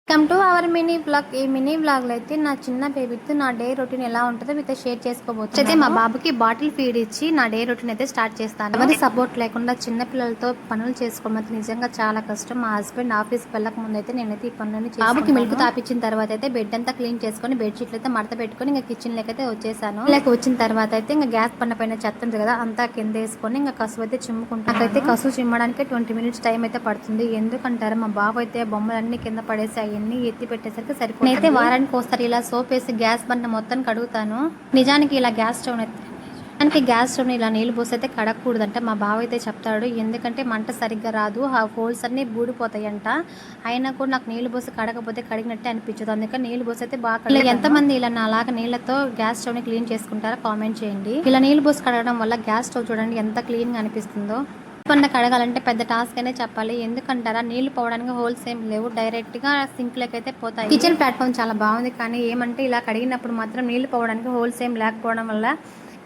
Come to our mini blog. ఈ mini blog లో అయితే నా చిన్న బేబీతో నా డే రొటీన్ ఎలా ఉంటుందో మీతో షేర్ చేసుకోబోతున్నాను. అయితే మా బాబుకి బాటిల్ ఫీడ్ ఇచ్చి నా డే రొటీన్ అయితే స్టార్ట్ చేస్తాను. ఎవరి సపోర్ట్ లేకుండా చిన్న పిల్లలతో పనులు చేసుకోవడం నిజంగా చాలా కష్టం. మా హస్బెండ్ ఆఫీస్కి వెళ్ళక ముందు అయితే నేనైతే ఈ పనులన్నీ చేస్తాను. బాబుకి మిల్క్ తాపించిన తర్వాత అయితే బెడ్ అంతా క్లీన్ చేసుకొని బెడ్షీట్లు అయితే మడత పెట్టుకొని ఇంకా కిచెన్ లెక్క అయితే వచ్చేసాను. ఇలా వచ్చిన తర్వాత అయితే ఇంకా గ్యాస్ పైన చెత్త ఉంది కదా అంతా కింద వేసుకొని ఇంకా కసువు అయితే చిమ్ముకుంటాను. నాకైతే కసువు చిమ్మడానికి 20 minutes టైం అయితే పడుతుంది. ఎందుకంటారా మా బాబు అయితే బొమ్మలన్నీ కింద పడేసి అవన్నీ ఎత్తి పెట్టేసరికి సరిపోతుంది. నేనైతే వారానికి ఒకసారి ఇలా సోప్ వేసి గ్యాస్ బండ మొత్తం కడుగుతాను. నిజానికి ఇలా గ్యాస్ స్టవ్ ఇలా నీళ్లు పోసి అయితే కడగకూడదంట మా బావ అయితే చెప్తాడు. ఎందుకంటే మంట సరిగ్గా రాదు, ఆ హోల్స్ అన్ని బూడిపోతాయంట. అయినా కూడా నాకు నీళ్లు పోసి కడగకపోతే కడిగినట్టే అనిపించదు. అందుకని నీళ్లు పోసి అయితే బాగా ఇలా ఎంతమంది ఇలా నాలాగా నీళ్లతో గ్యాస్ స్టవ్ ని క్లీన్ చేసుకుంటారో కామెంట్ చేయండి. ఇలా నీళ్లు పోసి కడగడం వల్ల గ్యాస్ స్టవ్ చూడండి ఎంత క్లీన్ గా అనిపిస్తుందో. పంట కడగాలంటే పెద్ద టాస్క్ అనే చెప్పాలి. ఎందుకంటారా నీళ్లు పోవడానికి హోల్స్ ఏం లేవు, డైరెక్ట్ గా సింక్ లకైతే పోతాయి. కిచెన్ ప్లాట్ఫామ్ చాలా బాగుంది, కానీ ఏమంటే ఇలా కడిగినప్పుడు మాత్రం నీళ్లు పోవడానికి హోల్స్ ఏం లేకపోవడం వల్ల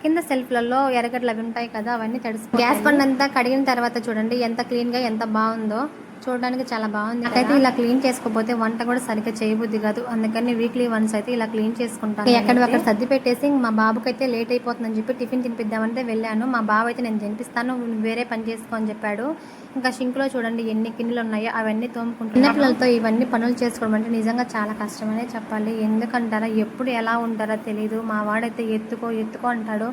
కింద సెల్ఫ్లలో ఎర్రగడ్డలు అవి ఉంటాయి కదా అవన్నీ తడిసి గ్యాస్ బండ్ అంతా కడిగిన తర్వాత చూడండి ఎంత క్లీన్ గా ఎంత బాగుందో. చూడడానికి చాలా బాగుంది. నాకైతే ఇలా క్లీన్ చేసుకోకపోతే వంట కూడా సరిగ్గా చేయబుద్ధి కాదు. అందుకని వీక్లీ వన్స్ అయితే ఇలా క్లీన్ చేసుకుంటాను. ఎక్కడ సర్ది పెట్టేసి మా బాబుకి అయితే లేట్ అయిపోతుందని చెప్పి టిఫిన్ తినిపిద్దామంటే వెళ్ళాను. మా బాబు అయితే నేను తినిపిస్తాను వేరే పని చేసుకో అని చెప్పాడు. ఇంకా షింక్ లో చూడండి ఎన్ని గిన్నెలు ఉన్నాయో అవన్నీ తోముకుంటున్నాను. చిన్న పిల్లలతో ఇవన్నీ పనులు చేసుకోవడం అంటే నిజంగా చాలా కష్టమనే చెప్పాలి. ఎందుకంటారా ఎప్పుడు ఎలా ఉంటారో తెలియదు. మా వాడైతే ఎత్తుకో అంటాడు.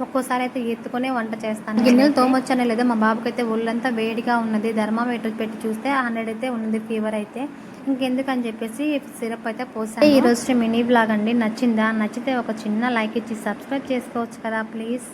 ఒక్కోసారి అయితే ఎత్తుకునే వంట చేస్తాను. గిన్నెలు తోమొచ్చానే లేదో మా బాబుకి అయితే ఒళ్ళంతా వేడిగా ఉన్నది. థర్మామీటర్ పెట్టి చూస్తే 100 అయితే ఉన్నది ఫీవర్ అయితే. ఇంకెందుకని చెప్పేసి సిరప్ అయితే పోసాను. ఈ రోజు మినీ బ్లాగ్ అండి. నచ్చిందా? నచ్చితే ఒక చిన్న లైక్ ఇచ్చి సబ్స్క్రైబ్ చేసుకోవచ్చు కదా ప్లీజ్.